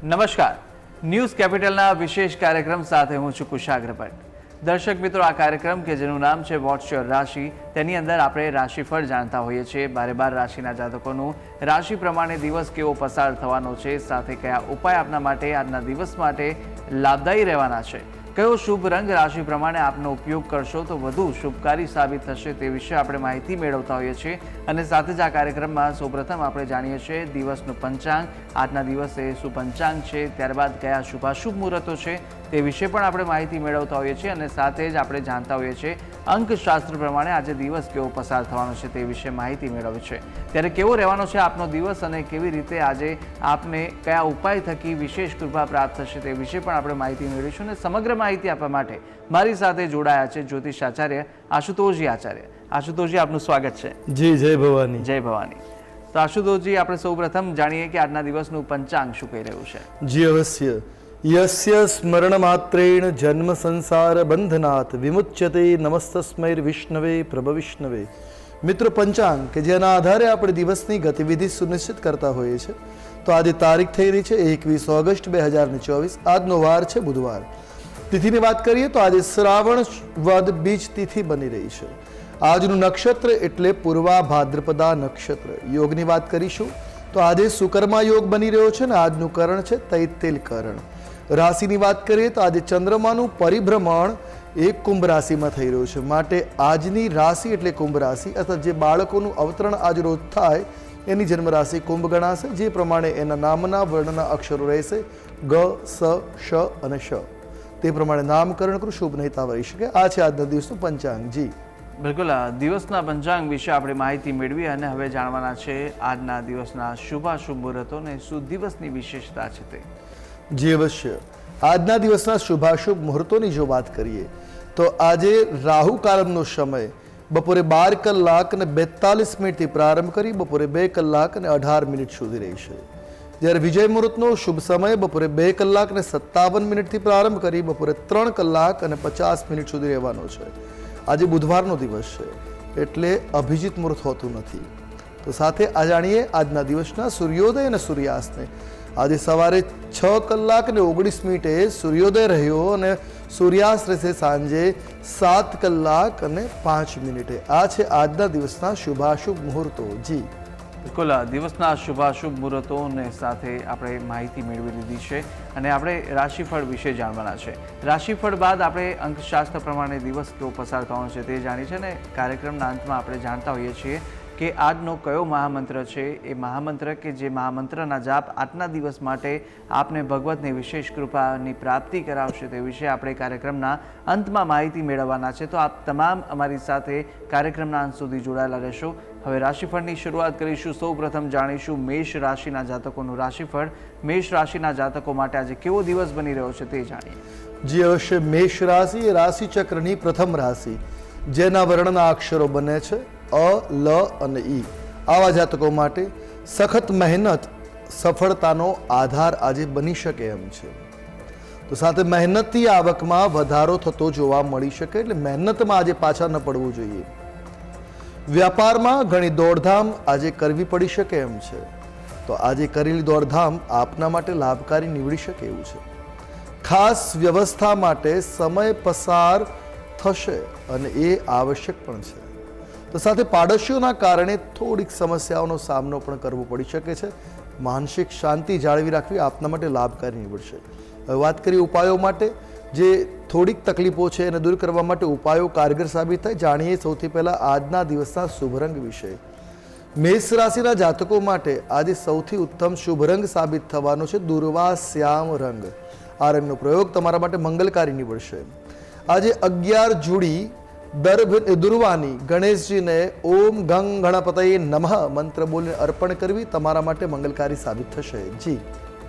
નમસ્કાર, ન્યૂઝ કેપિટલના વિશેષ કાર્યક્રમ સાથે હું છું કુશાગ્ર ભટ્ટ। દર્શક મિત્રો, આ કાર્યક્રમ કે જેનું નામ છે વોટ્સ યોર રાશિ, તેની અંદર આપણે રાશિફળ જાણતા હોઈએ છીએ। 12 રાશિના જાતકોનું રાશિ પ્રમાણે દિવસ કેવો પસાર થવાનો છે, સાથે કયા ઉપાય આપના માટે આજના દિવસ માટે લાભદાયી રહેવાના છે, કયો શુભ રંગ રાશિ પ્રમાણે આપનો ઉપયોગ કરશો તો વધુ શુભકારી સાબિત થશે, તે વિશે આપણે માહિતી મેળવતા હોઈએ છીએ। અને સાથે જ આ કાર્યક્રમમાં સૌપ્રથમ આપણે જાણીએ છીએ દિવસનું પંચાંગ, આજના દિવસે શું પંચાંગ છે, ત્યારબાદ કયા શુભાશુભ મુહૂર્તો છે તે વિશે પણ આપણે માહિતી મેળવતા હોઈએ છીએ। અને સાથે જ આપણે જાણતા હોઈએ છીએ અંકશાસ્ત્ર પ્રમાણે આજે દિવસ કેવો પસાર થવાનો છે તે વિશે માહિતી મેળવી છે। ત્યારે કેવો રહેવાનો છે આપનો દિવસ અને કેવી રીતે આજે આપને કયા ઉપાય થકી વિશેષ કૃપા પ્રાપ્ત થશે તે વિશે પણ આપણે માહિતી મેળવીશું। અને સમગ્ર માહિતી આપવા માટે મારી સાથે જોડાયા છે જ્યોતિષ આચાર્ય આશુતોષજી આચાર્ય। આશુતોષજી, આપનું સ્વાગત છે। જી, જય ભવાની। જય ભવાની। તો આશુતોષજી, આપણે સૌપ્રથમ જાણીએ કે આજના દિવસનું પંચાંગ શું કહી રહ્યું છે। જી અવશ્ય। યસ્ય સ્મરણ માત્રેણ જન્મ સંસાર બંધનાથ વિમુચ્યતે નમસ્તસ્મૈર વિષ્ણવે પ્રભ વિષ્ણવે। મિત્રો, પંચાંગ કે જેના આધારે આપણે દિવસની ગતિવિધિ સુનિશ્ચિત કરતા હોઈએ છીએ, તો આજે તારીખ થઈ રહી છે 21 ઓગસ્ટ 2024। આજનો વાર છે બુધવાર। તિથિની વાત કરીએ તો આજે શ્રાવણ વદ બીજ તિથિ બની રહી છે। આજનું નક્ષત્ર એટલે પૂર્વા ભાદ્રપદા નક્ષત્ર। યોગની વાત કરીશું તો આજે સુકર્મા યોગ બની રહ્યો છે ને આજનું કરણ છે તૈતિલ કરણ। રાશિની વાત કરીએ તો આજે ચંદ્રમાનું પરિભ્રમણ એ કુંભ રાશિમાં થઈ રહ્યું છે, માટે આજની રાશિ એટલે કુંભ રાશિ, અથવા જે બાળકોનું અવતરણ આજ રોજ થાય એની જન્મ રાશિ કુંભ ગણાશે। જે પ્રમાણે એના નામના વર્ણના અક્ષરો રહેશે ગ, સ, શ અને શ, તે પ્રમાણે નામકરણ કરું શુભ નહિતા વહી શકે। આ છે આજના દિવસનું પંચાંગ। જી બિલકુલ, દિવસના પંચાંગ વિશે આપણે માહિતી મેળવી અને હવે જાણવાના છે આજના દિવસના શુભાશુભ મુહૂર્તો અને શું દિવસની વિશેષતા છે તે। જી અવશ્ય। આજના દિવસના શુભાશુભ મુહૂર્તોની જો વાત કરીએ તો આજે રાહુ કાળનો સમય બપોરે 12 કલાક અને 42 મિનિટથી પ્રારંભ કરી બપોરે 2 કલાક અને 18 મિનિટ સુધી રહેશે, જ્યારે વિજય મુહૂર્તનો શુભ સમય બપોરે 2 કલાક અને 57 મિનિટથી પ્રારંભ કરી બપોરે 3 કલાક અને 50 મિનિટ સુધી રહેવાનો છે। આજે બુધવારનો દિવસ છે એટલે અભિજીત મુહૂર્ત હોતું નથી। તો સાથે આ જાણીએ આજના દિવસના સૂર્યોદય અને સૂર્યાસ્તને। આજે સવારે 6 કલાક અને 19 મિનિટે સૂર્યોદય રહ્યો અને સૂર્યાસ્ત રહેશે સાંજે 7 કલાક અને 5 મિનિટે। આ છે આજના દિવસના શુભાશુભ મુહૂર્તો। જી બિલકુલ, દિવસના શુભાશુભ મુહૂર્તોને સાથે આપણે માહિતી મેળવી લીધી છે અને આપણે રાશિફળ વિશે જાણવાના છે। રાશિફળ બાદ આપણે અંકશાસ્ત્ર પ્રમાણે દિવસ કેવો પસાર થવાનો છે તે જાણીએ છીએ અને કાર્યક્રમના અંતમાં આપણે જાણતા હોઈએ છીએ કે આજનો કયો મહામંત્ર છે, એ મહામંત્ર કે જે મહામંત્રના જાપ આજના દિવસ માટે આપને ભગવતની વિશેષ કૃપાની પ્રાપ્તિ કરાવશે તે વિશે આપણે કાર્યક્રમના અંતમાં માહિતી મેળવવાના છે। તો આપ તમામ અમારી સાથે કાર્યક્રમના અંત સુધી જોડાયેલા રહેશો। હવે રાશિફળની શરૂઆત કરીશું। સૌ પ્રથમ જાણીશું મેષ રાશિના જાતકોનું રાશિફળ। મેષ રાશિના જાતકો માટે આજે કેવો દિવસ બની રહ્યો છે તે જાણીએ। જી અવશ્ય। મેષ રાશિ એ રાશિ ચક્રની પ્રથમ રાશિ, જેના વર્ણના અક્ષરો બને છે અ, લ અને ઈ। આવા જાતકો માટે સખત મહેનત સફળતાનો આધાર આજે બની શકે એમ છે। તો સાથે મહેનતથી આવકમાં વધારો થતો જોવા મળી શકે, એટલે મહેનતમાં આજે પાછા ન પડવું જોઈએ। વ્યાપારમાં ઘણી દોડધામ આજે કરવી પડી શકે એમ છે, તો આજે કરેલી દોડધામ આપના માટે લાભકારી નીવડી શકે એવું છે। ખાસ વ્યવસ્થા માટે સમય પસાર થશે અને એ આવશ્યક પણ છે। તો સાથે પાડોશીઓના કારણે થોડીક સમસ્યાઓનો સામનો પણ કરવો પડી શકે છે। માનસિક શાંતિ જાળવી રાખવી આપના માટે લાભકારી નીવડશે। હવે વાત કરીએ ઉપાયો માટે, જે થોડીક તકલીફો છે એને દૂર કરવા માટે ઉપાયો કારગર સાબિત થાય। જાણીએ સૌથી પહેલાં આજના દિવસના શુભ રંગ વિશે। મેષ રાશિના જાતકો માટે આજે સૌથી ઉત્તમ શુભ રંગ સાબિત થવાનો છે દુર્વા શ્યામ રંગ। આ રંગનો પ્રયોગ તમારા માટે મંગલકારી નીવડશે। આજે 11 જુડી દુર્વાની ગણેશજીને ઓમ ગંગ ગણપતયે નમઃ મંત્ર બોલીને અર્પણ કરવી તમારા માટે મંગલકારી સાબિત થશે। જી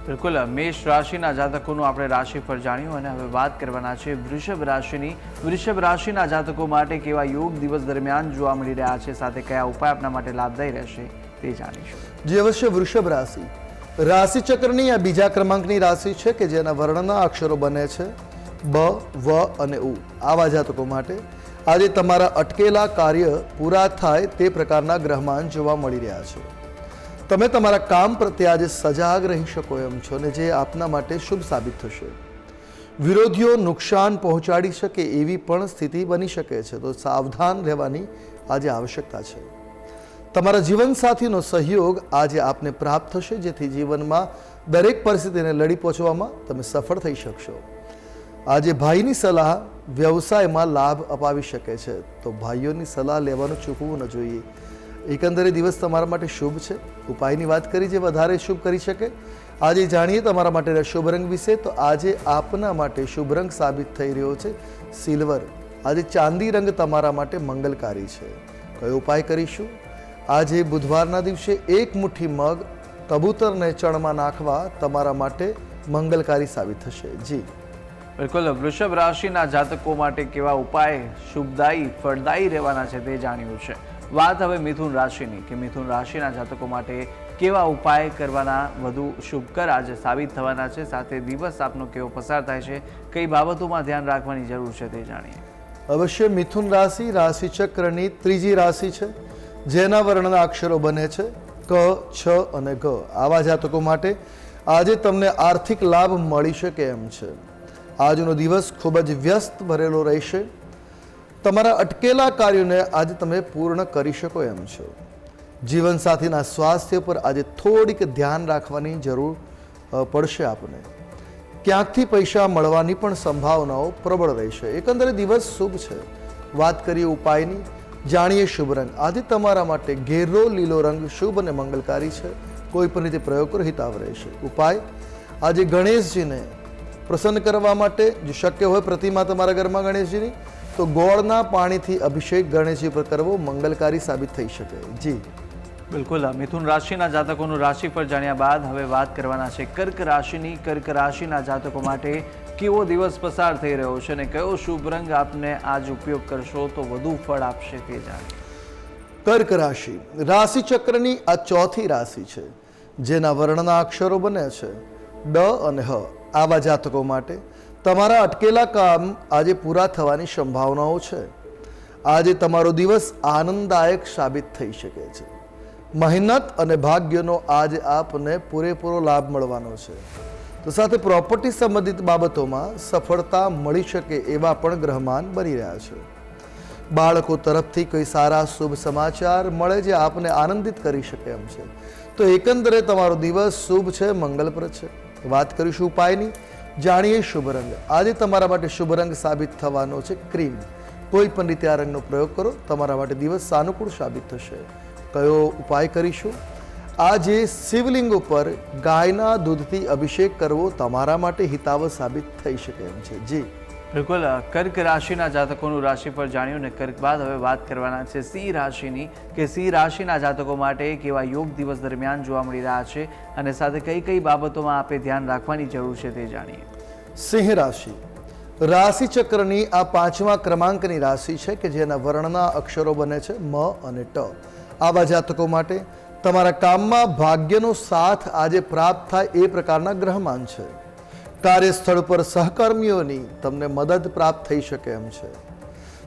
બિલકુલ, મેષ રાશિના જાતકોનું આપણે રાશિફળ જાણ્યું અને હવે વાત કરવાના છે વૃષભ રાશિની। વૃષભ રાશિના જાતકો માટે કેવા યોગ દિવસ દરમિયાન જોવા મળી રહ્યા છે, સાથે કયા ઉપાય આપના માટે લાભદાયી રહેશે તે જાણીશું। જે અવશ્ય વૃષભ રાશિ રાશિ ચક્રની આ બીજા ક્રમાંકની રાશિ છે કે જેના વર્ણના અક્ષરો બને છે બ, વ અને ઉ। આવા જાતકો માટે આજે તમારા અટકેલા કાર્ય પૂરા થાય તે પ્રકારના ગ્રહમાન જોવા મળી રહ્યા છે। તમે તમારા કામ પ્રત્યે આજે સજાગ રહી શકો એમ છો અને જે આપના માટે શુભ સાબિત થશે. વિરોધીઓ નુકસાન પહોંચાડી શકે એવી પણ સ્થિતિ બની શકે છે, તો સાવધાન રહેવાની આજે આવશ્યકતા છે. તમારા જીવનસાથીનો સહયોગ આજે આપને પ્રાપ્ત થશે, જેથી જીવનમાં દરેક પરિસ્થિતિને લડી પહોંચવામાં તમે સફળ થઈ શકશો. આજે ભાઈની સલાહ વ્યવસાયમાં લાભ અપાવી શકે છે, તો ભાઈઓની સલાહ લેવાનું ચૂકવું ન જોઈએ. એકંદરે દિવસ તમારા માટે શુભ છે. ઉપાયની વાત કરી જે વધારે શુભ કરી શકે. આજે જાણીએ તમારા માટે શુભ રંગ વિશે. તો આજે આપના માટે શુભ રંગ સાબિત થઈ રહ્યો છે સિલ્વર. આજે ચાંદી રંગ તમારા માટે મંગલકારી છે. કયો ઉપાય કરીશું? આજે બુધવારના દિવસે એક મુઠ્ઠી મગ કબૂતરને ચણમાં નાખવા તમારા માટે મંગલકારી સાબિત થશે. જી બિલકુલ. વૃષભ રાશિના જાતકો માટે કેવા ઉપાય શુભદાયી ફળદાયી રહેવાના છે તે જાણ્યું છે. વાત હવે મિથુન રાશિની કે મિથુન રાશિના જાતકો માટે કેવા ઉપાય કરવાના વધુ શુભકર આજે સાબિત થવાના છે, સાથે દિવસ આપનો કેવો પસાર થાય છે, કઈ બાબતોમાં ધ્યાન રાખવાની જરૂર છે તે જાણીએ. અવશ્ય મિથુન રાશિ રાશિ ચક્રની ત્રીજી રાશિ છે, જેના વર્ણના અક્ષરો બને છે ક, છ અને ગ. આવા જાતકો માટે આજે તમને આર્થિક લાભ મળી શકે એમ છે. આજનો દિવસ ખૂબ જ વ્યસ્ત ભરેલો રહેશે. તમારા અટકેલા કાર્યોને આજે તમે પૂર્ણ કરી શકો એમ છો. જીવનસાથીના સ્વાસ્થ્ય પર આજે થોડીક ધ્યાન રાખવાની જરૂર પડશે આપને. ક્યાંકથી પૈસા મળવાની પણ સંભાવનાઓ પ્રબળ રહેશે. એકંદરે દિવસ શુભ છે. વાત કરીએ ઉપાયની, જાણીએ શુભ રંગ. આજે તમારા માટે ઘેરો લીલો રંગ શુભ અને મંગલકારી છે. કોઈ પણ રીતે પ્રયોગ કરો હિતાવ રહેશે. ઉપાય, આજે ગણેશજીને પ્રસન્ન કરવા માટે જો શક્ય હોય પ્રતિમા તમારા ઘરમાં ગણેશજીની, તો ગોળના પાણીથી અભિષેક ગણેશજી પર કરવો મંગલકારી સાબિત થઈ શકે. જી બિલકુલ. મિથુન રાશિના જાતકોનું રાશિફળ જાણ્યા બાદ હવે વાત કરવાના છે કર્ક રાશિની. કર્ક રાશિના જાતકો માટે કેવો દિવસ પસાર થઈ રહ્યો છે અને કયો શુભ રંગ આપને આજ ઉપયોગ કરશો તો વધુ ફળ આપશે તે જાણીએ. કર્ક રાશિ રાશિ ચક્રની આ ચોથી રાશિ છે, જેના વર્ણના અક્ષરો બને છે ડ અને હ. આવા જાતકો માટે તમારા અટકેલા કામ આજે પૂરા થવાની સંભાવનાઓ છે. આજે તમારો દિવસ આનંદદાયક સાબિત થઈ શકે છે. મહેનત અને ભાગ્યનો આજે આપને પૂરેપૂરો લાભ મળવાનો છે. તો સાથે પ્રોપર્ટી સંબંધિત બાબતોમાં સફળતા મળી શકે એવા પણ ગ્રહમાન બની રહ્યા છે. બાળકો તરફથી કોઈ સારા શુભ સમાચાર મળે જે આપને આનંદિત કરી શકે એમ છે. તો એકંદરે તમારો દિવસ શુભ છે, મંગલપ્રદ છે. વાત કરીશું ઉપાયની, જાણીએ શુભ રંગ. આજે તમારા માટે શુભ રંગ સાબિત થવાનો છે ક્રીમ. કોઈ પણ રીતે આ રંગનો પ્રયોગ કરો, તમારા માટે દિવસ સાનુકૂળ સાબિત થશે. કયો ઉપાય કરીશું? આજે શિવલિંગ ઉપર ગાયના દૂધથી અભિષેક કરવો તમારા માટે હિતાવ સાબિત થઈ શકે એમ છે. જી બિલકુલ. કર્ક રાશિના જાતકોનું રાશિફળ જાણ્યું ને કર્ક બાદ હવે વાત કરવાના છે સિંહ રાશિની કે સિંહ રાશિના જાતકો માટે કેવા યોગ દિવસ દરમિયાન જોવા મળી રહ્યા છે અને સાથે કઈ કઈ બાબતોમાં આપે ધ્યાન રાખવાની જરૂર છે તે જાણીએ. સિંહ રાશિ રાશિ ચક્રની આ 5મા ક્રમાંકની રાશિ છે કે જેના વર્ણના અક્ષરો બને છે મ અને ટ. આવા જાતકો માટે તમારા કામમાં ભાગ્યનો સાથ આજે પ્રાપ્ત થાય એ પ્રકારના ગ્રહમાન છે. કાર્યસ્થળ પર સહકર્મીઓની તમને મદદ પ્રાપ્ત થઈ શકે એમ છે.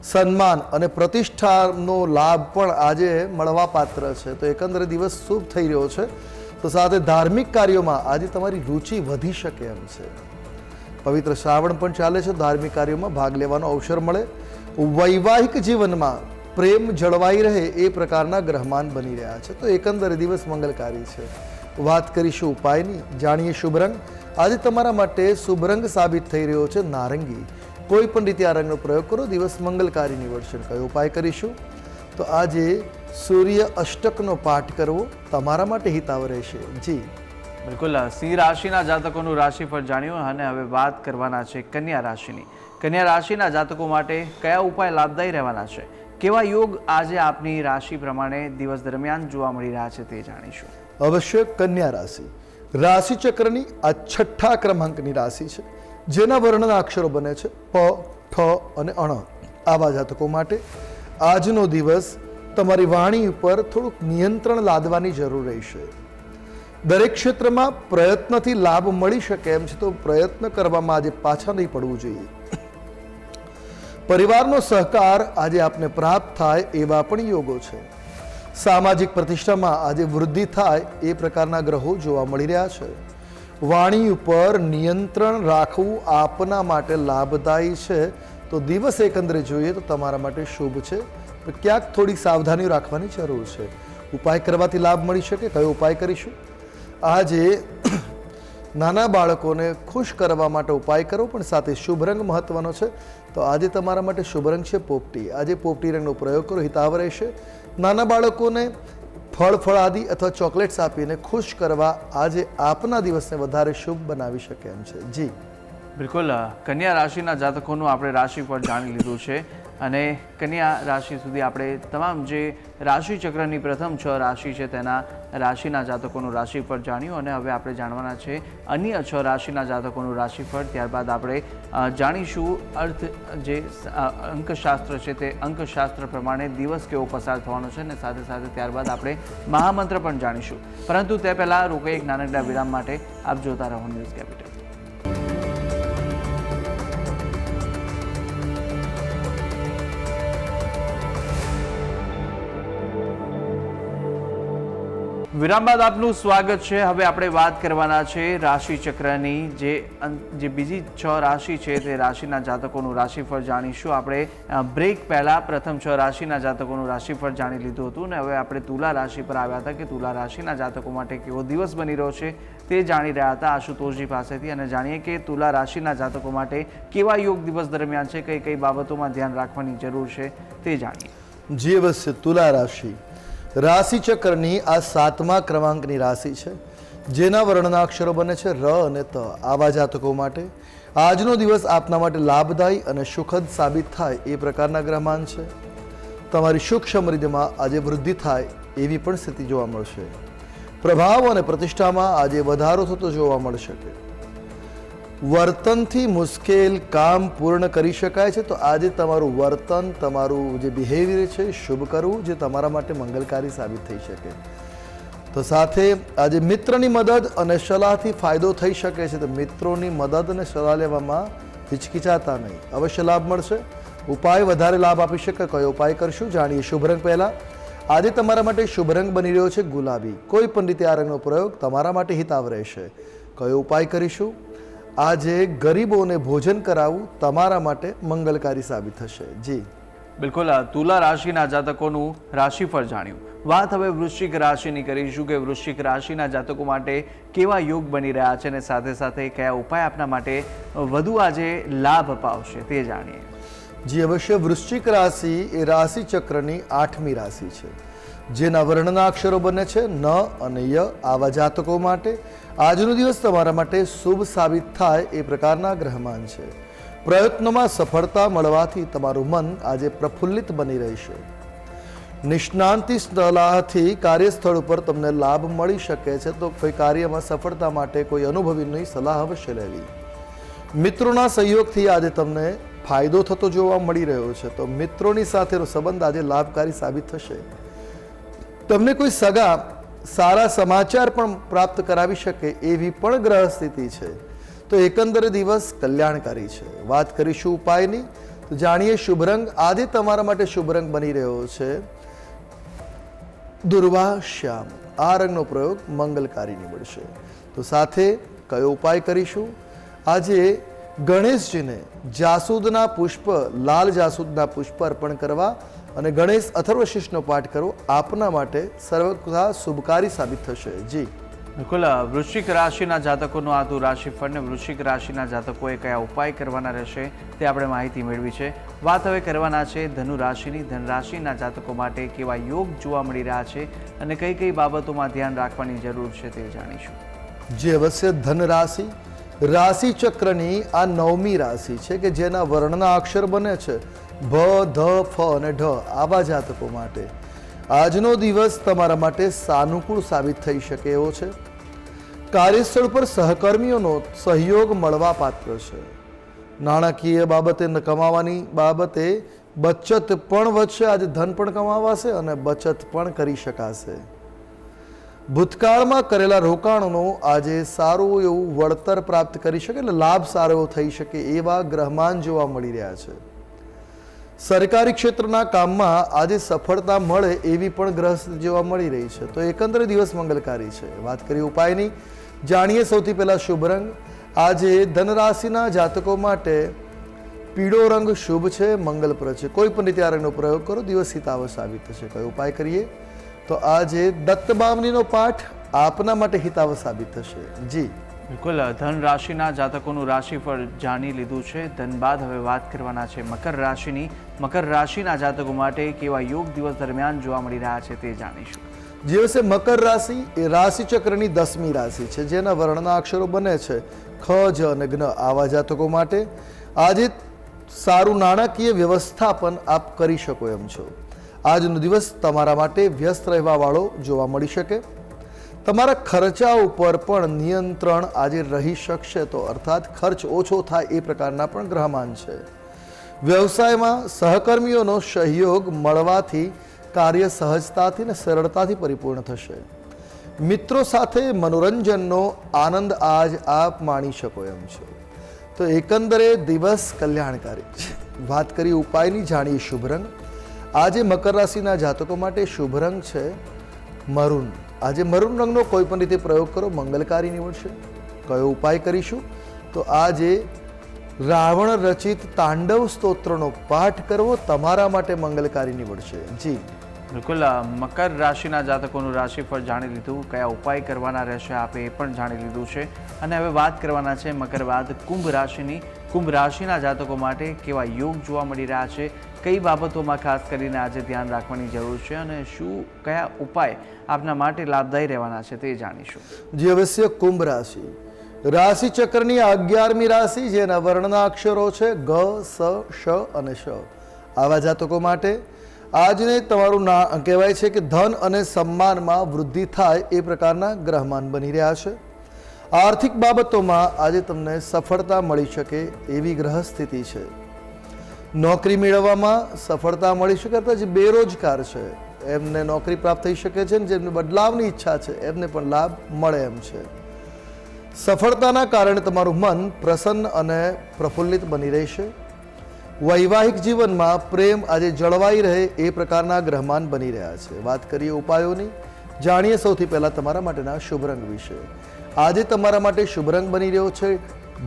સન્માન અને પ્રતિષ્ઠાનો લાભ પણ આજે મળવાપાત્ર છે. તો એકંદરે દિવસ શુભ થઈ રહ્યો છે. તો સાથે ધાર્મિક કાર્યોમાં આજે તમારી રુચિ વધી શકે એમ છે. પવિત્ર શ્રાવણ પણ ચાલે છે. ધાર્મિક કાર્યોમાં ભાગ લેવાનો અવસર મળે. વૈવાહિક જીવનમાં પ્રેમ જળવાઈ રહે એ પ્રકારના ગ્રહમાન બની રહ્યા છે. તો એકંદરે દિવસ મંગલકારી છે. વાત કરીશું ઉપાયની, જાણીએ શુભ રંગ. આજે તમારા માટે શુભ રંગ સાબિત થઈ રહ્યો છે નારંગી. કોઈ પણ રીતે આ રંગનો પ્રયોગ કરો, દિવસ મંગલકારી નીવડશે. કયો ઉપાય કરીશું? તો આજે સૂર્ય અષ્ટકનો પાઠ કરવો તમારા માટે હિતાવ રહેશે. જી બિલકુલ. સિંહ રાશિના જાતકોનું રાશિફળ જાણ્યું અને હવે વાત કરવાના છે કન્યા રાશિની. કન્યા રાશિના જાતકો માટે કયા ઉપાય લાભદાયી રહેવાના છે, કેવા યોગ આજે આપની રાશિ પ્રમાણે દિવસ દરમિયાન જોવા મળી રહ્યા છે તે જાણીશું. અવશ્ય કન્યા રાશિ રાશિ ચક્રની આ 6ઠા ક્રમાંકની રાશિ છે, જેના વર્ણના અક્ષરો બને છે પ, ઠ અને અણ. આવા જાતકો માટે આજનો દિવસ તમારી વાણી ઉપર થોડુંક નિયંત્રણ લાદવાની જરૂર રહેશે. દરેક ક્ષેત્રમાં પ્રયત્નથી લાભ મળી શકે એમ છે, તો પ્રયત્ન કરવામાં આજે પાછા નહીં પડવું જોઈએ. પરિવારનો સહકાર આજે આપને પ્રાપ્ત થાય એવા પણ યોગો છે. સામાજિક પ્રતિષ્ઠામાં આજે વૃદ્ધિ થાય એ પ્રકારના ગ્રહો જોવા મળી રહ્યા છે. વાણી ઉપર નિયંત્રણ રાખવું આપના માટે લાભદાયી છે. તો દિવસ એકંદરે જોઈએ તો તમારા માટે શુભ છે, તો ક્યાંક થોડી સાવધાનીઓ રાખવાની જરૂર છે. ઉપાય કરવાથી લાભ મળી શકે. કયો ઉપાય કરીશું? આજે નાના બાળકોને ખુશ કરવા માટે ઉપાય કરો, પણ સાથે શુભ રંગ મહત્વનો છે. તો આજે તમારા માટે શુભ રંગ છે પોપટી. આજે પોપટી રંગનો પ્રયોગ કરો, હિતાવ રહેશે. નાના બાળકોને ફળાદી અથવા ચોકલેટ્સ આપીને ખુશ કરવા આજે આપના દિવસને વધારે શુભ બનાવી શકે એમ છે. જી બિલકુલ, કન્યા રાશિના જાતકોનું આપણે રાશિ પર જાણી લીધું છે અને કન્યા રાશિ સુધી આપણે તમામ જે રાશિચક્રની પ્રથમ 6 રાશિ છે તેના રાશિના જાતકોનું રાશિફળ જાણ્યું અને હવે આપણે જાણવાના છે અન્ય 6 રાશિના જાતકોનું રાશિફળ. ત્યારબાદ આપણે જાણીશું અર્થ જે અંકશાસ્ત્ર છે તે અંકશાસ્ત્ર પ્રમાણે દિવસ કેવો પસાર થવાનો છે અને સાથે સાથે ત્યારબાદ આપણે મહામંત્ર પણ જાણીશું. પરંતુ તે પહેલાં રોકાઈ એક નાનકડા વિરામ માટે આપ જોતા રહો ન્યૂઝ કેપિટલ. વિરામ બાદ આપનું સ્વાગત છે. હવે આપણે વાત કરવાના છે રાશિચક્રની જે બીજી 6 રાશિ છે તે રાશિના જાતકોનું રાશિફળ જાણીશું. આપણે બ્રેક પહેલાં પ્રથમ 6 રાશિના જાતકોનું રાશિફળ જાણી લીધું હતું અને હવે આપણે તુલા રાશિ પર આવ્યા હતા કે તુલા રાશિના જાતકો માટે કેવો દિવસ બની રહ્યો છે તે જાણી રહ્યા હતા આશુતોષજી પાસેથી. અને જાણીએ કે તુલા રાશિના જાતકો માટે કેવા યોગ દિવસ દરમિયાન છે, કઈ કઈ બાબતોમાં ધ્યાન રાખવાની જરૂર છે તે જાણીએ. જે અવશ્ય તુલા રાશિ રાશિચક્રની આ 7મા ક્રમાંકની રાશિ છે, જેના વર્ણના અક્ષરો બને છે ર અને ત. આવા જાતકો માટે આજનો દિવસ આપના માટે લાભદાયી અને સુખદ સાબિત થાય એ પ્રકારના ગ્રહમાન છે. તમારી સુખ સમૃદ્ધિમાં આજે વૃદ્ધિ થાય એવી પણ સ્થિતિ જોવા મળશે. પ્રભાવ અને પ્રતિષ્ઠામાં આજે વધારો થતો જોવા મળશે. વર્તનથી મુશ્કેલ કામ પૂર્ણ કરી શકાય છે. તો આજે તમારું વર્તન, તમારું જે બિહેવિયર છે શુભ કરવું, જે તમારા માટે મંગલકારી સાબિત થઈ શકે. તો સાથે આજે મિત્રની મદદ અને સલાહથી ફાયદો થઈ શકે છે. તો મિત્રોની મદદ અને સલાહ લેવામાં હિચકિચાતા નહીં, અવશ્ય લાભ મળશે. ઉપાય વધારે લાભ આપી શકે. કયો ઉપાય કરશું જાણીએ. શુભ રંગ પહેલા આજે તમારા માટે શુભ રંગ બની રહ્યો છે ગુલાબી. કોઈ પણ રીતે આ રંગનો પ્રયોગ તમારા માટે હિતાવ રહેશે. કયો ઉપાય કરીશું? આજે ગરીબોને ભોજન કરાવવું તમારા માટે મંગલકારી સાબિત થશે. જી બિલકુલ, તુલા રાશિના જાતકોનું રાશિફળ જાણ્યું. વાત હવે વૃશ્ચિક રાશિની કરીશું કે વૃશ્ચિક રાશિના જાતકો માટે કેવા યોગ બની રહ્યા છે અને સાથે સાથે કયા ઉપાય આપના માટે વધુ આજે લાભ અપાવશે તે જાણીએ. જી અવશ્ય. વૃશ્ચિક રાશિ એ રાશિ ચક્રની 8મી રાશિ છે, જેના વર્ણના અક્ષરો બને છે ન અને ય. આવા જાતકો માટે આજનો દિવસ તમારા માટે શુભ સાબિત થાય એ પ્રકારના ગ્રહમાન છે. પ્રયત્નોમાં સફળતા મળવાથી તમારું મન આજે પ્રફુલ્લિત બની રહેશે. નિષ્ણાંતિ સલાહથી કાર્યસ્થળ ઉપર તમને લાભ મળી શકે છે. તો કોઈ કાર્યમાં સફળતા માટે કોઈ અનુભવીની સલાહ અવશ્ય લેવી. મિત્રોના સહયોગથી આજે તમને ફાયદો થતો જોવા મળી રહ્યો છે. તો મિત્રોની સાથેનો સંબંધ આજે લાભકારી સાબિત થશે. તમને કોઈ સગા સારા સમાચાર પણ પ્રાપ્ત કરાવી શકે એવી પણ ગ્રહ સ્થિતિ છે. તો એકંદરે દિવસ કલ્યાણકારી છે. વાત કરીશું ઉપાયની, તો જાણીએ શુભ રંગ. આજે તમારા માટે શુભ રંગ બની રહ્યો છે દુર્વા શ્યામ. આ રંગનો પ્રયોગ મંગલકારી નીવડશે. તો સાથે કયો ઉપાય કરીશું? આજે ગણેશજીને જાસૂદના પુષ્પ, લાલ જાસૂદના પુષ્પ અર્પણ કરવા અને ગણેશ અથર્વશીર્ષનો પાઠ કરવો આપના માટે સર્વથા શુભકારી સાબિત થશે. જી બિલકુલ, વૃશ્ચિક રાશિના જાતકોનું આ હતું રાશિફળ ને વૃશ્ચિક રાશિના જાતકોએ કયા ઉપાય કરવાના રહેશે તે આપણે માહિતી મેળવી છે. વાત હવે કરવાના છે ધનુ રાશિની. ધન રાશિના જાતકો માટે કેવા યોગ જોવા મળી રહ્યા છે અને કઈ કઈ બાબતોમાં ધ્યાન રાખવાની જરૂર છે તે જાણીશું. જે અવશ્ય ધન રાશિ રાશિ ચક્રની આ 9મી રાશિ છે કે જેના વર્ણના અક્ષર બને છે ભ, ધ, ફ અને ઢ. આવા જાતકો માટે આજનો દિવસ તમારા માટે સાનુકૂળ સાબિત થઈ શકે એવો છે. કાર્યસ્થળ પર સહકર્મીઓનો સહયોગ મળવા પાત્ર છે. નાણાકીય બાબતે કમાવાની બાબતે બચત પણ વધશે. આજે ધન પણ કમાવાશે અને બચત પણ કરી શકાશે. ભૂતકાળમાં કરેલા રોકાણોનો આજે સારું એવું વળતર પ્રાપ્ત કરી શકે, એટલે લાભ સારો એવો થઈ શકે એવા ગ્રહમાન જોવા મળી રહ્યા છે. સરકારી ક્ષેત્રના કામમાં આજે સફળતા મળે એવી પણ ગ્રહસ્થિતિ જોવા મળી રહી છે. તો એકંદરે દિવસ મંગલકારી છે. વાત કરીએ ઉપાયની, જાણીએ સૌથી પહેલા શુભ રંગ. આજે ધનરાશિના જાતકો માટે પીળો રંગ શુભ છે, મંગલપ્રદ છે. કોઈ પણ રીતે આ રંગનો પ્રયોગ કરો, દિવસ હિતાવ સાબિત થશે. કયો ઉપાય કરીએ? તો આજે દત્તબામનીનો પાઠ આપના માટે હિતાવ સાબિત થશે. જી બિલકુલ, ધન રાશિના જાતકોનું રાશિફળ જાણી લીધું છે. ધન બાદ હવે વાત કરવાના છે મકર રાશિની. મકર રાશિના જાતકો માટે કેવા યોગ દિવસ દરમિયાન જોવા મળી રહ્યા છે તે જાણીશું. જે દિવસે મકર રાશિ એ રાશિ ચક્રની 10મી રાશિ છે, જેના વર્ણના અક્ષરો બને છે ખ, જ અને જ્ઞ. આવા જાતકો માટે આજે સારું નાણાકીય વ્યવસ્થાપન આપ કરી શકો એમ છો. આજનો દિવસ તમારા માટે વ્યસ્ત રહેવા વાળો જોવા મળી શકે. તમારા ખર્ચા ઉપર પણ નિયંત્રણ આજે રહી શકશે, તો અર્થાત ખર્ચ ઓછો થાય એ પ્રકારના પણ ગ્રહમાન છે. વ્યવસાયમાં સહકર્મીઓનો સહયોગ મળવાથી કાર્ય સહજતાથી અને સરળતાથી પરિપૂર્ણ થશે. મિત્રો સાથે મનોરંજનનો આનંદ આજ આપ માણી શકો એમ છો. તો એકંદરે દિવસ કલ્યાણકારી છે. વાત કરી ઉપાયની, જાણીએ શુભ રંગ. આજે મકર રાશિના જાતકો માટે શુભ રંગ છે મરૂન. આજે મરૂન રંગનો કોઈ પણ રીતે પ્રયોગ કરો, મંગલકારી નીવડશે. કયો ઉપાય કરીશું? તો આજે રાવણ રચિત તાંડવ સ્તોત્રનો પાઠ કરવો તમારા માટે મંગલકારી નીવડશે. જી બિલકુલ, મકર રાશિના જાતકોનું રાશિફળ જાણી લીધું. કયા ઉપાય કરવાના રહેશે આપે એ પણ જાણી લીધું છે. અને હવે વાત કરવાના છે મકર બાદ કુંભ રાશિની. કુંભ રાશિના જાતકો માટે કેવા યોગ જોવા મળી રહ્યા છે, કઈ બાબતોમાં ખાસ કરીને આજે ધ્યાન રાખવાની જરૂર છે અને શું કયા ઉપાય આપના માટે લાભદાયી રહેવાના છે તે જાણીશું. જે અવશ્ય કુંભ રાશિ રાશિ ચક્રની 11મી રાશિ, જેના વર્ણના અક્ષરો છે ગ, સ, શ અને શ. આવા જાતકો માટે આજને તમારું કહેવાય છે કે ધન અને સન્માનમાં વૃદ્ધિ થાય એ પ્રકારના ગ્રહમાન બની રહ્યા છે. આર્થિક બાબતોમાં આજે તમને સફળતા મળી શકે એવી ગ્રહ સ્થિતિ છે. નોકરી મેળવવામાં સફળતા મળી શકે, અથવા જે બેરોજગાર છે એમને નોકરી પ્રાપ્ત થઈ શકે છે, જેમને બદલાવની ઈચ્છા છે એમને પણ લાભ મળે એમ છે. સફળતાના કારણે તમારું મન પ્રસન્ન અને પ્રફુલ્લિત બની રહેશે. વૈવાહિક જીવનમાં પ્રેમ આજે જળવાઈ રહે એ પ્રકારના ગ્રહમાન બની રહ્યા છે. વાત કરીએ ઉપાયોની, જાણીએ સૌથી પહેલા તમારા માટેના શુભ રંગ વિશે. આજે તમારા માટે શુભ રંગ બની રહ્યો છે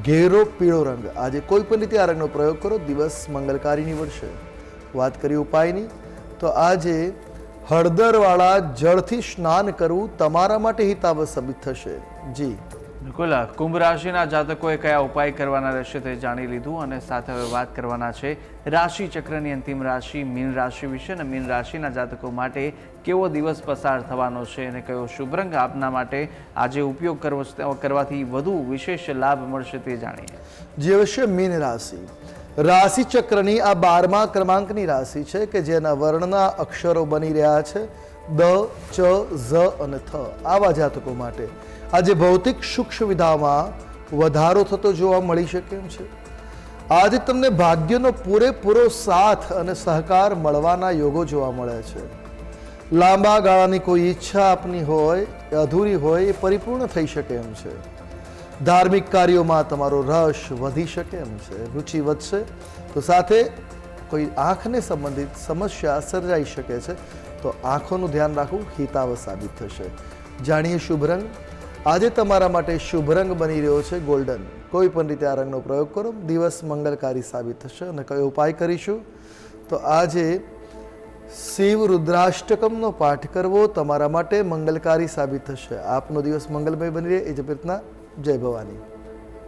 ઘેરો પીળો રંગ. આજે કોઈ પણ રીતે આ રંગનો પ્રયોગ કરો, દિવસ મંગલકારી નીવડશે. વાત કરીએ ઉપાયની, તો આજે હળદરવાળા જળથી સ્નાન કરવું તમારા માટે હિતાવ સાબિત થશે. જી બિલકુલ, કુંભ રાશિના જાતકોએ કયા ઉપાય કરવાના રહેશે તે જાણી લીધું. અને સાથે હવે વાત કરવાના છે રાશિ ચક્રની અંતિમ રાશિ મીન રાશિ વિશે. અને મીન રાશિના જાતકો માટે કેવો દિવસ પસાર થવાનો છે અને કયો શુભ રંગ આપના માટે આજે ઉપયોગ કરવાથી વધુ વિશેષ લાભ મળશે તે જાણીએ. જે અવશ્ય મીન રાશિ રાશિ ચક્રની આ 12મા ક્રમાંકની રાશિ છે કે જેના વર્ણના અક્ષરો બની રહ્યા છે દ, ચ, ઝ અને થ. આવા જાતકો માટે આજે ભૌતિક સુખ સુવિધામાં વધારો થતો જોવા મળી શકે એમ છે. આજે તમને ભાગ્યનો પૂરેપૂરો સાથ અને સહકાર મળવાના યોગો જોવા મળે છે. લાંબા ગાળાની કોઈ ઈચ્છા આપની હોય, અધૂરી હોય, એ પરિપૂર્ણ થઈ શકે એમ છે. ધાર્મિક કાર્યોમાં તમારો રસ વધી શકે એમ છે, રુચિ વધશે. તો સાથે કોઈ આંખને સંબંધિત સમસ્યા સર્જાઈ શકે છે, તો આંખોનું ધ્યાન રાખવું હિતાવ સાબિત થશે. જાણીએ શુભ રંગ. આજે તમારા માટે શુભ રંગ બની રહ્યો છે ગોલ્ડન. કોઈ પણ રીતે આ રંગનો પ્રયોગ કરો, દિવસ મંગલકારી સાબિત થશે. અને કયો ઉપાય કરીશું? તો આજે શિવ રુદ્રાષ્ટકમનો પાઠ કરવો તમારા માટે મંગલકારી સાબિત થશે. આપનો દિવસ મંગલમય બની રહે એ જ પ્રાર્થના. જય ભવાની.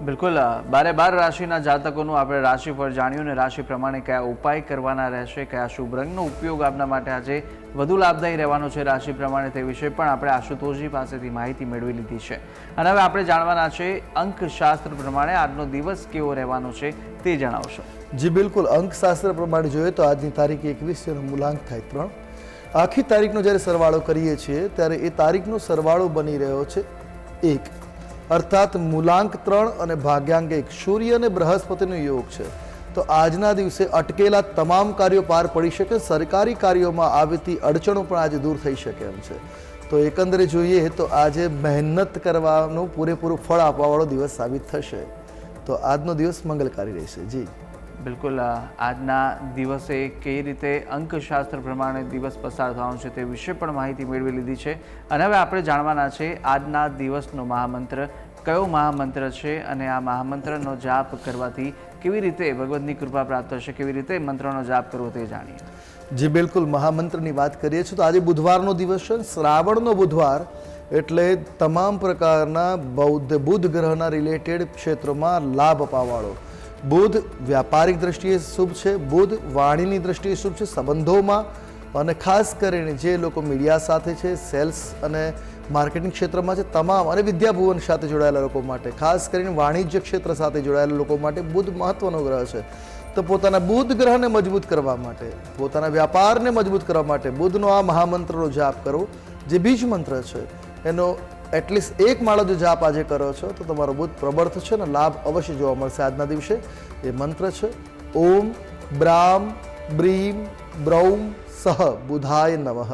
બિલકુલ, 12 રાશિના જાતકોનું આપણે રાશિફળ જાણ્યું અને રાશિ પ્રમાણે કયા ઉપાય કરવાના રહેશે, કયા શુભ રંગનો ઉપયોગ આપના માટે આજે વધુ લાભદાયી રહેવાનો છે રાશિ પ્રમાણે તે વિશે પણ આપણે આશુતોષજી પાસેથી માહિતી મેળવી લીધી છે. અને હવે આપણે જાણવાના છે અંકશાસ્ત્ર પ્રમાણે આજનો દિવસ કેવો રહેવાનો છે તે જણાવશો. જી બિલકુલ, અંકશાસ્ત્ર પ્રમાણે જોઈએ તો આજની તારીખ 21 જેનો મૂલાંક થાય 3. આખી તારીખનો જ્યારે સરવાળો કરીએ છીએ ત્યારે એ તારીખનો સરવાળો બની રહ્યો છે 1, અર્થાત મૂલાંક 3 અને ભાગ્યાંક 1. સૂર્ય અને બૃહસ્પતિનો યોગ છે. તો આજના દિવસે અટકેલા તમામ કાર્યો પાર પડી શકે. સરકારી કાર્યોમાં આવતી અડચણો પણ આજે દૂર થઈ શકે એમ છે. તો એકંદરે જોઈએ તો આજે મહેનત કરવાનું પૂરેપૂરું ફળ આપવાવાળો દિવસ સાબિત થશે. તો આજનો દિવસ મંગલકારી રહેશે. જી બિલકુલ આજના દિવસે કઈ રીતે અંકશાસ્ત્ર પ્રમાણે દિવસ પસાર થવાનો છે તે વિશે પણ માહિતી મેળવી લીધી છે અને હવે આપણે જાણવાના છે આજના દિવસનો મહામંત્ર કયો મહામંત્ર છે અને આ મહામંત્રનો જાપ કરવાથી કેવી રીતે ભગવદની કૃપા પ્રાપ્ત થશે, કેવી રીતે મંત્રનો જાપ કરવો તે જાણીએ. જી બિલકુલ, મહામંત્રની વાત કરીએ છીએ તો આજે બુધવારનો દિવસ છે, શ્રાવણનો બુધવાર, એટલે તમામ પ્રકારના બુધ ગ્રહના રિલેટેડ ક્ષેત્રોમાં લાભ અપાવવાળો. બુધ વ્યાપારિક દ્રષ્ટિએ શુભ છે, બુધ વાણીની દ્રષ્ટિએ શુભ છે, સંબંધોમાં અને ખાસ કરીને જે લોકો મીડિયા સાથે છે, સેલ્સ અને માર્કેટિંગ ક્ષેત્રમાં છે તમામ, અને વિદ્યાભુવન સાથે જોડાયેલા લોકો માટે, ખાસ કરીને વાણિજ્ય ક્ષેત્ર સાથે જોડાયેલા લોકો માટે બુધ મહત્વનો ગ્રહ છે. તો પોતાના બુધ ગ્રહને મજબૂત કરવા માટે, પોતાના વ્યાપારને મજબૂત કરવા માટે બુધનો આ મહામંત્રનો જાપ કરો. જે બીજ મંત્ર છે એનો એટલીસ્ટ એક માળો જો જાપ આજે કરો છો તો તમારો બુધ પ્રબળ થશે અને લાભ અવશ્ય જોવા મળશે આજના દિવસે. એ મંત્ર છે ઓમ બ્રામ બ્રીમ બ્રૌમ સહ બુધાય નમઃ.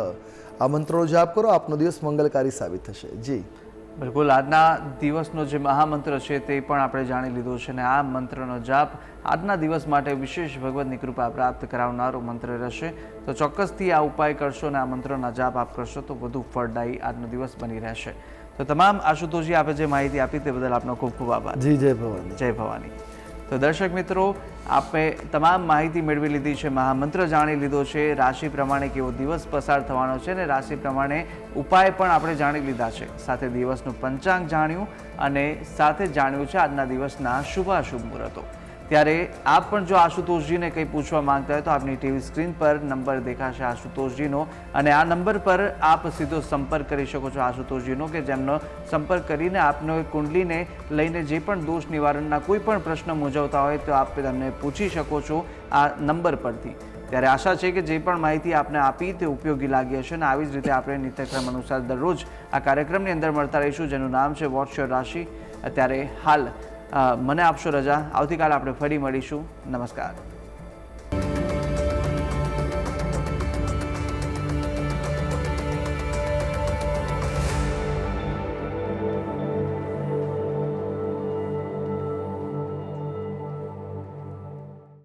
આ મંત્રનો જાપ કરો, આપનો દિવસ મંગલકારી સાબિત થશે. જી બિલકુલ, આજના દિવસનો જે મહામંત્ર છે તે પણ આપણે જાણી લીધો છે અને આ મંત્રનો જાપ આજના દિવસ માટે વિશેષ ભગવદની કૃપા પ્રાપ્ત કરાવનારો મંત્ર રહેશે. તો ચોક્કસથી આ ઉપાય કરશો અને આ મંત્રના જાપ આપ કરશો તો વધુ ફળદાયી આજનો દિવસ બની રહેશે. તો તમામ આશુતોષજી આપે જે માહિતી આપી તે બદલ આપનો ખૂબ ખૂબ આભાર. જી જય ભવાની. જય ભવાની. તો દર્શક મિત્રો, આપણે તમામ માહિતી મેળવી લીધી છે, મહામંત્ર જાણી લીધો છે, રાશિ પ્રમાણે કેવો દિવસ પસાર થવાનો છે અને રાશિ પ્રમાણે ઉપાય પણ આપણે જાણી લીધા છે, સાથે દિવસનું પંચાંગ જાણ્યું અને સાથે જાણ્યું છે આજના દિવસના શુભાશુભ મુહૂર્તો. ત્યારે આપ પણ જો આશુતોષજીને કંઈ પૂછવા માંગતા હોય તો આપની ટીવી સ્ક્રીન પર નંબર દેખાશે આશુતોષજીનો અને આ નંબર પર આપ સીધો સંપર્ક કરી શકો છો આશુતોષજીનો, કે જેમનો સંપર્ક કરીને આપનો કુંડલીને લઈને જે પણ દોષ નિવારણના કોઈ પણ પ્રશ્ન મૂંઝવતા હોય તો આપ તેમને પૂછી શકો છો આ નંબર પરથી. ત્યારે આશા છે કે જે પણ માહિતી આપને આપી તે ઉપયોગી લાગી હશે અને આવી જ રીતે આપણે નિત્યક્રમ અનુસાર દરરોજ આ કાર્યક્રમની અંદર મળતા રહીશું, જેનું નામ છે વોટ્સ યોર રાશિ. અત્યારે હાલ મને આપશો રજા. આવતીકાલે આપણે ફરી મળીશું. નમસ્કાર.